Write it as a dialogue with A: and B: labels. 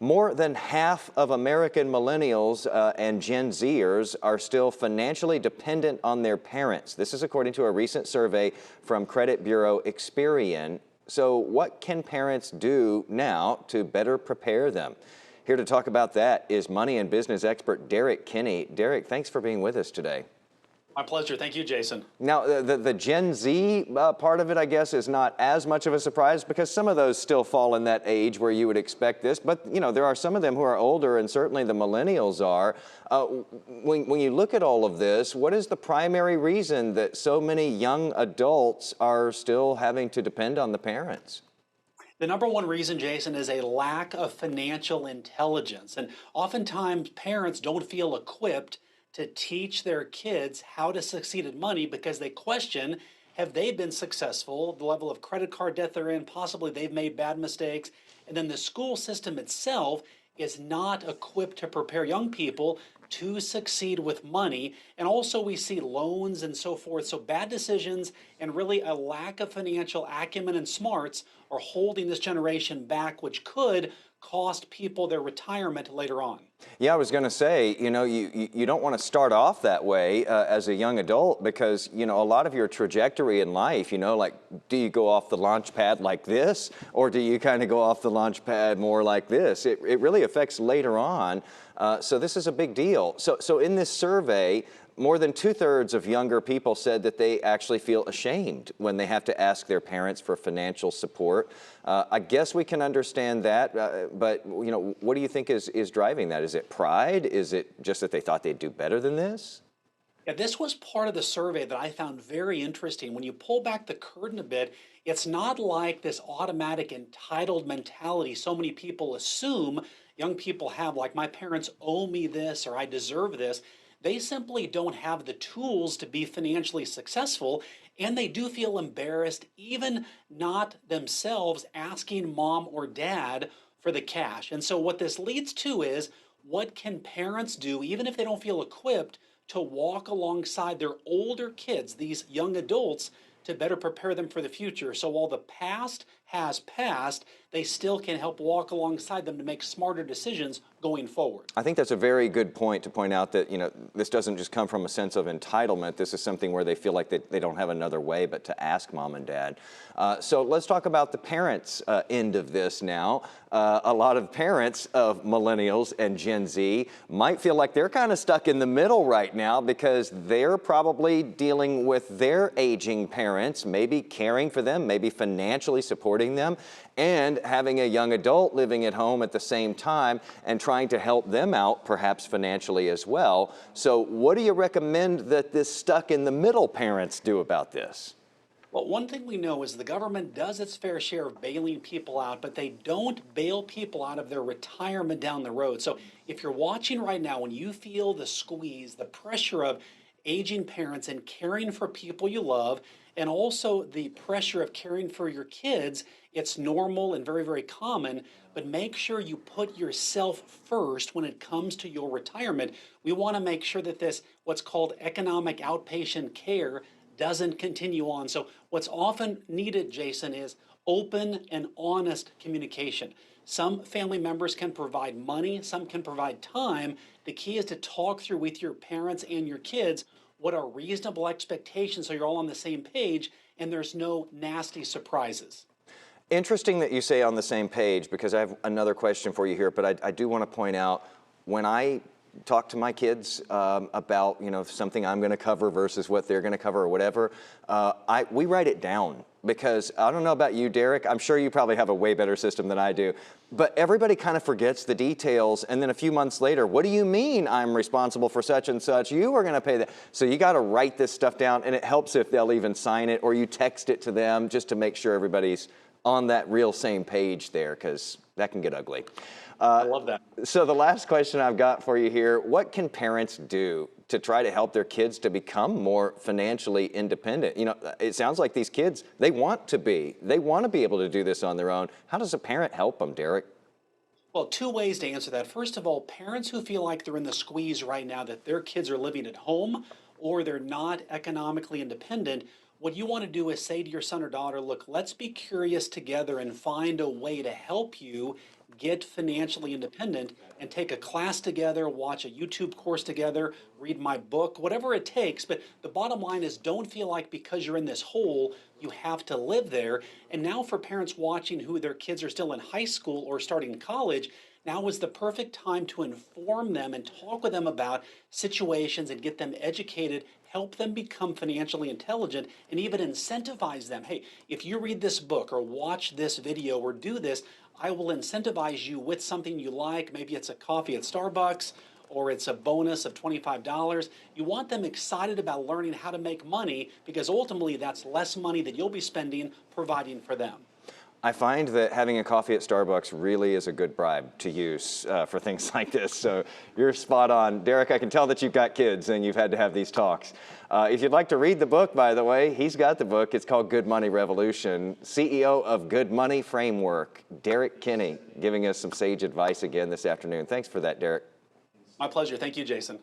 A: More than half of American millennials and Gen Zers are still financially dependent on their parents. This is according to a recent survey from credit bureau Experian. So what can parents do now to better prepare them? Here to talk about that is money and business expert Derrick Kinney. Derrick, thanks for being with us today.
B: My pleasure. Thank you, Jason.
A: Now, the Gen Z part of it, I guess, is not as much of a surprise because some of those still fall in that age where you would expect this. But, you know, there are some of them who are older, and certainly the millennials are. When you look at all of this, what is the primary reason that so many young adults are still having to depend on the parents?
B: The number one reason, Jason, is a lack of financial intelligence. And oftentimes parents don't feel equipped to teach their kids how to succeed at money because they question, have they been successful, the level of credit card debt they're in, possibly they've made bad mistakes. And then the school system itself is not equipped to prepare young people to succeed with money. And also we see loans and so forth. So bad decisions and really a lack of financial acumen and smarts are holding this generation back, which could cost people their retirement later on.
A: Yeah, I was going to say, you know, you don't want to start off that way as a young adult because, you know, a lot of your trajectory in life, you know, like, do you go off the launch pad like this or do you kind of go off the launch pad more like this? It really affects later on. So this is a big deal. So in this survey, more than 2/3 of younger people said that they actually feel ashamed when they have to ask their parents for financial support. I guess we can understand that, but you know, what do you think is driving that? Is it pride? Is it just that they thought they'd do better than this?
B: Yeah, this was part of the survey that I found very interesting. When you pull back the curtain a bit, it's not like this automatic entitled mentality so many people assume young people have, like my parents owe me this or I deserve this. They simply don't have the tools to be financially successful, and they do feel embarrassed, even not themselves asking mom or dad for the cash. And so, what this leads to is what can parents do, even if they don't feel equipped, to walk alongside their older kids, these young adults, to better prepare them for the future. So, while the past has passed, they still can help walk alongside them to make smarter decisions going forward.
A: I think that's a very good point to point out that, you know, this doesn't just come from a sense of entitlement. This is something where they feel like they don't have another way but to ask mom and dad. So let's talk about the parents' end of this now. A lot of parents of millennials and Gen Z might feel like they're kind of stuck in the middle right now because they're probably dealing with their aging parents, maybe caring for them, maybe financially supporting them, and having a young adult living at home at the same time and trying to help them out, perhaps financially as well. So what do you recommend that this stuck in the middle parents do about this?
B: Well, one thing we know is the government does its fair share of bailing people out, but they don't bail people out of their retirement down the road. So if you're watching right now, when you feel the squeeze, the pressure of aging parents and caring for people you love, and also the pressure of caring for your kids, it's normal and very, very common, but make sure you put yourself first when it comes to your retirement. We want to make sure that this, what's called economic outpatient care, doesn't continue on. So what's often needed, Jason, is open and honest communication. Some family members can provide money, some can provide time. The key is to talk through with your parents and your kids what are reasonable expectations so you're all on the same page and there's no nasty surprises.
A: Interesting that you say on the same page because I have another question for you here, but I do want to point out when I talk to my kids about, you know, something I'm going to cover versus what they're going to cover or whatever, we write it down because I don't know about you, Derrick. I'm sure you probably have a way better system than I do, but everybody kind of forgets the details. And then a few months later, what do you mean I'm responsible for such and such? You are going to pay that. So you got to write this stuff down, and it helps if they'll even sign it or you text it to them just to make sure everybody's on that real same page there, because that can get ugly.
B: I love that.
A: So the last question I've got for you here, what can parents do to try to help their kids to become more financially independent? You know, it sounds like these kids, they want to be able to do this on their own. How does a parent help them, Derrick?
B: Well, two ways to answer that. First of all, parents who feel like they're in the squeeze right now, that their kids are living at home or they're not economically independent, what you want to do is say to your son or daughter, look, let's be curious together and find a way to help you get financially independent and take a class together, watch a YouTube course together, read my book, whatever it takes. But the bottom line is don't feel like because you're in this hole, you have to live there. And now for parents watching who their kids are still in high school or starting college, now is the perfect time to inform them and talk with them about situations and get them educated, help them become financially intelligent, and even incentivize them. Hey, if you read this book or watch this video or do this, I will incentivize you with something you like. Maybe it's a coffee at Starbucks or it's a bonus of $25. You want them excited about learning how to make money because ultimately that's less money that you'll be spending providing for them.
A: I find that having a coffee at Starbucks really is a good bribe to use for things like this. So you're spot on. Derrick, I can tell that you've got kids and you've had to have these talks. If you'd like to read the book, by the way, he's got the book. It's called Good Money Revolution. CEO of Good Money Framework, Derrick Kinney, giving us some sage advice again this afternoon. Thanks for that, Derrick.
B: My pleasure. Thank you, Jason.